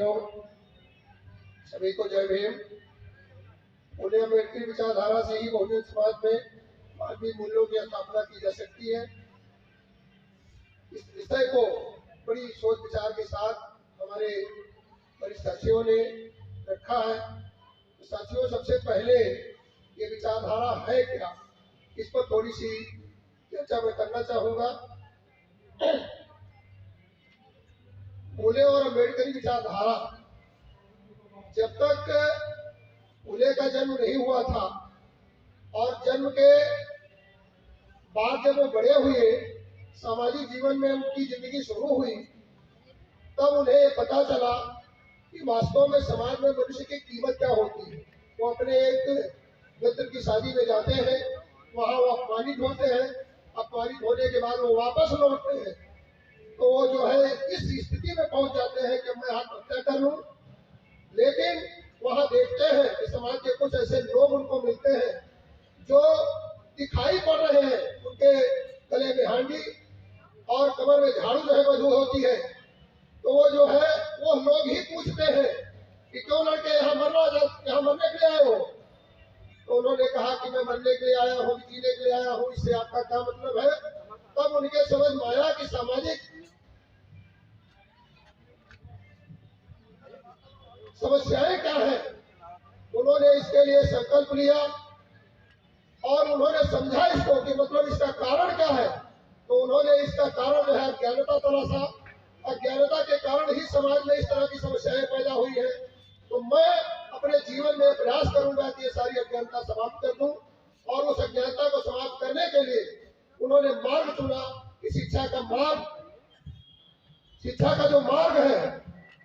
भाइयों, सभी को जय भीम। फूले अम्बेडकर विचारधारा से ही बहुजन समाज में मानवीय मूल्यों की स्थापना की जा सकती है। इस विषय को बड़ी सोच विचार के साथ हमारे वरिष्ठ साथियों ने रखा है। तो साथियों, सबसे पहले ये विचारधारा है क्या, इस पर थोड़ी सी चर्चा मैं करना चाहूंगा। फूले और अम्बेडकरी विचारधारा, जब तक फूले का जन्म नहीं हुआ था और जन्म के बाद जब वो बड़े हुए, सामाजिक जीवन में उनकी जिंदगी शुरू हुई, तब उन्हें पता चला कि वास्तव में समाज में मनुष्य की कीमत क्या होती है। वो अपने एक मित्र की शादी में जाते हैं, वहाँ वो अपमानित होते हैं, अपमानित होने के बाद वो वापस लौटते हैं, तो वो जो है इस स्थिति में पहुंच जाते हैं कि मैं आत्महत्या कर लूं। लेकिन वहां देखते हैं कि समाज के कुछ ऐसे लोग उनको मिलते हैं जो दिखाई पड़ रहे हैं, उनके गले में हांडी और कमर में झाड़ू जो है मौजूद होती है। तो वो जो है वो लोग ही पूछते हैं कि क्यों लड़के यहाँ मरने के लिए आए हो। तो उन्होंने कहा कि मैं मरने के लिए आया हूँ, जीने के लिए आया हूँ, इससे आपका क्या मतलब है। तब उनके समझ में आया कि सामाजिक समस्याएं क्या है। उन्होंने इसके लिए संकल्प लिया और उन्होंने समझा इसको कि मतलब इसका कारण क्या है। तो उन्होंने इसका कारण जो है अज्ञानता तलाशा। अज्ञानता के कारण ही समाज में इस तरह की समस्याएं पैदा हुई है। तो मैं अपने जीवन में प्रयास करूंगा कि ये सारी अज्ञानता समाप्त कर दूं, और उस अज्ञानता को समाप्त करने के लिए उन्होंने मार्ग चुना कि शिक्षा का जो मार्ग है,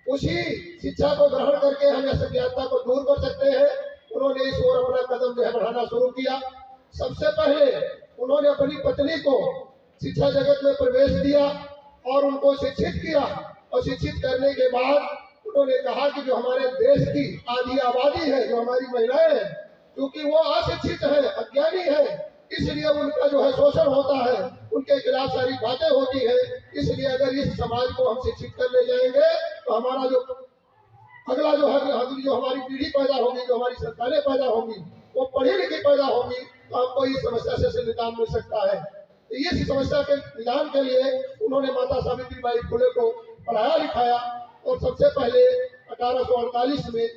उसी शिक्षा को ग्रहण करके हम इस अज्ञानता को दूर कर सकते हैं। उन्होंने इस ओर अपना कदम जो है बढ़ाना शुरू किया। सबसे पहले उन्होंने अपनी पत्नी को शिक्षा जगत में प्रवेश दिया और उनको शिक्षित किया, और शिक्षित करने के बाद उन्होंने कहा कि जो हमारे देश की आधी आबादी है, जो हमारी महिलाएं हैं, क्योंकि वो अशिक्षित है, अज्ञानी है, इसलिए उनका जो है शोषण होता है, उनके खिलाफ सारी बातें होती है। इसलिए अगर इस समाज को हम शिक्षित करने जाएंगे तो हमारा जो अगला जो है जो हमारी पीढ़ी पैदा होगी, जो हमारी संतानें पैदा होंगी, वो पढ़ी लिखी पैदा होगी, तो हमको इस समस्या से निदान मिल सकता है। तो इस समस्या के निदान के लिए उन्होंने माता सावित्रीबाई फुले को पढ़ाया लिखाया और सबसे पहले 1848 में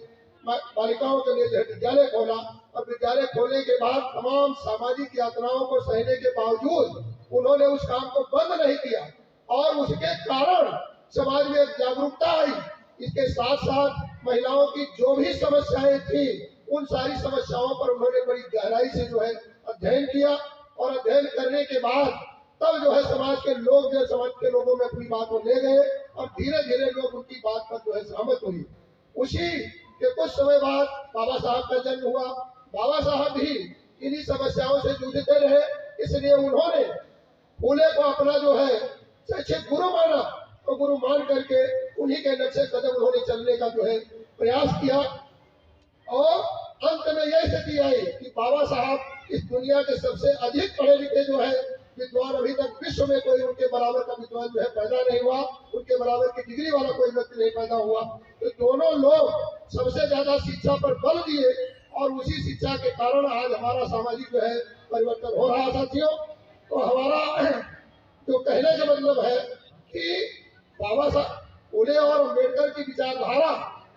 बालिकाओं के लिए विद्यालय खोला। और विद्यालय खोलने के बाद तमाम सामाजिक यातनाओं को सहने के बावजूद उन्होंने उस काम को बंद नहीं किया, और उसके कारण समाज में एक जागरूकता आई। इसके साथ साथ महिलाओं की जो भी समस्याएं थी, उन सारी समस्याओं पर उन्होंने बड़ी गहराई से जो है अध्ययन किया, और अध्ययन करने के बाद तब जो है समाज के लोगों में अपनी बात को ले गए, और धीरे धीरे लोग उनकी बात पर जो है सहमत हुई। उसी के कुछ समय बाद बाबा साहब का जन्म हुआ। बाबा साहब भी इन्हीं समस्याओं से जूझते रहे, इसलिए उन्होंने फूले को अपना जो है शैक्षिक गुरु माना, तो गुरु मान करके उन्हीं के नक्शे कदम उन्होंने चलने का जो है प्रयास किया। और अंत में यह स्थिति आई कि बाबा साहब इस दुनिया के सबसे अधिक पढ़े लिखे जो है विद्वान, अभी तक विश्व में कोई उनके बराबर का विद्वान जो है पैदा नहीं हुआ, उनके बराबर की डिग्री वाला कोई व्यक्ति नहीं पैदा हुआ। तो दोनों लोग सबसे ज्यादा शिक्षा पर बल दिए, और उसी शिक्षा के कारण आज हमारा सामाजिक जो है परिवर्तन हो रहा है। साथियों, तो हमारा जो कहने का मतलब है कि बाबा साहब फूले और अम्बेडकर की विचारधारा,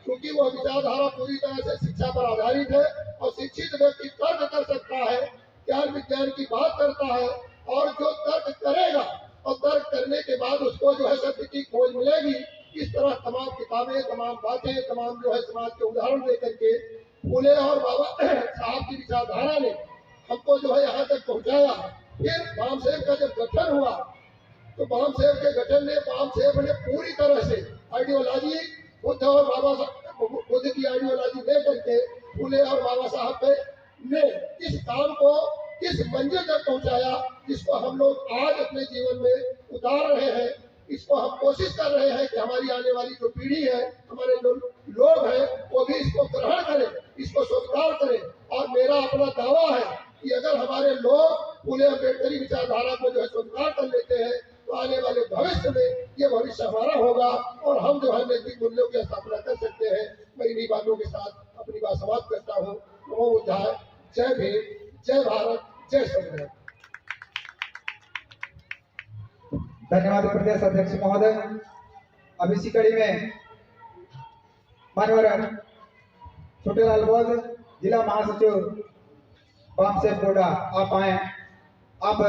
क्योंकि वह विचारधारा पूरी तरह से शिक्षा पर आधारित है, और शिक्षित व्यक्ति तर्क कर सकता है, ज्ञान विज्ञान की बात करता है, और जो तर्क करेगा और तर्क करने के बाद उसको जो है सत्य की खोज मिलेगी। इस तरह तमाम किताबें, तमाम बातें, तमाम जो है समाज के उदाहरण दे करके फूले और बाबा साहब की विचारधारा ने हमको जो है यहाँ तक पहुँचाया। फिर बामसेव का जब गठन हुआ, तो बामसेव के गठन ने बामसेव ने पूरी तरह से आइडियोलॉजी बुद्ध और बाबा बुद्ध की आइडियोलॉजी ले करके फूले और बाबा साहब ने इस काम को इस मंजिल तक पहुंचाया, जिसको हम लोग आज अपने जीवन में उतार रहे हैं। इसको हम कोशिश कर रहे हैं कि हमारी आने वाली जो पीढ़ी है, हमारे जो लोग हैं, वो भी इसको ग्रहण करें, इसको स्वीकार करें। और मेरा अपना दावा है कि अगर हमारे लोग फूले अम्बेडकरी विचारधारा को जो है स्वीकार कर लेते हैं, तो आने वाले भविष्य में ये भविष्य भविष्य हमारा होगा और हम जो है नैतिक मूल्यों की स्थापना कर सकते हैं। मैं इन्हीं बातों के साथ अपनी बात समाप्त करता हूँ। नमो बुद्धाय। जय भीम, जय भारत, जय संविधान। धन्यवाद प्रदेश अध्यक्ष महोदय। अब इसी कड़ी में मानवर छोटेलाल बोध, जिला महासचिव वामसेव गोडा, आप आए। आप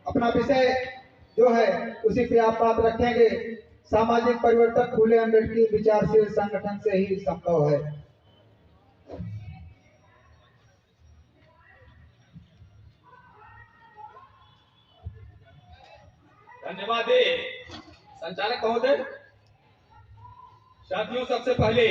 अपना विषय जो है उसी पे आप बात रखेंगे। सामाजिक परिवर्तन फूले अम्बेडकर विचारशील संगठन से ही संभव है। धन्यवाद संचालक महोदय। साथियों, सबसे पहले